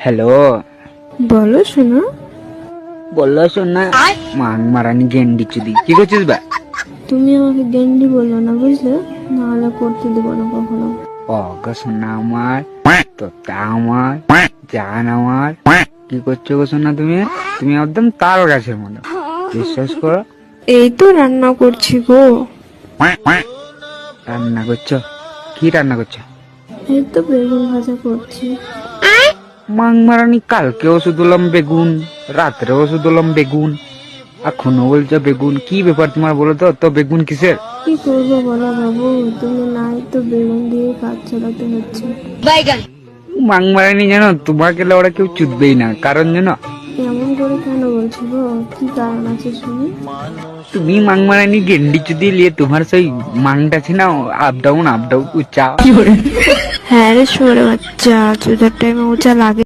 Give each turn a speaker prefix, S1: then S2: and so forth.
S1: Hello,
S2: বলো শোনো।
S1: বললো শোন না, মাং মারানি গেন্ডি চুদি কি করছিস বা?
S2: তুমি আমাকে গেন্ডি বললো না, বুঝলে? নাহলে করতে দেবো না কখনো।
S1: অগো শোনা আমার, তোতা আমার, জান আমার, কি করছো গো শোনা তুমি? তুমি একদম তার গাছের মতো, বিশ্বাস করো।
S2: এই তো রান্না করছি গো।
S1: রান্না করছো? কি রান্না করছো?
S2: এই তো বেগুন ভাজা করছি।
S1: মাং মারানি কালকে ওষুধ হলাম বেগুন, রাত্রে ওষুধ হলাম বেগুন, এখনো বলছো বেগুন। কি ব্যাপার তোমার বলো তো? তো বেগুন কিসের?
S2: কি করবো বলো বাবু, তুমি নাই তো বেগুন দিয়ে কাজ চালাতে হচ্ছে।
S1: মাং মারানি জানো, তোমাকে ওরা কেউ চুদবেই না, কারণ জানো?
S2: এমন করে কেন বলছো গো? কি কারণ আছে শুনি।
S1: তুমি মাং মারানি গেন্ডি চুদি লিয়ে তোমার সেই মাংটা আছে না, আপ ডাউন উচ্চা।
S2: হ্যাঁ রে, সরে বাচ্চা, চুদার টাইমে উঁচা লাগে।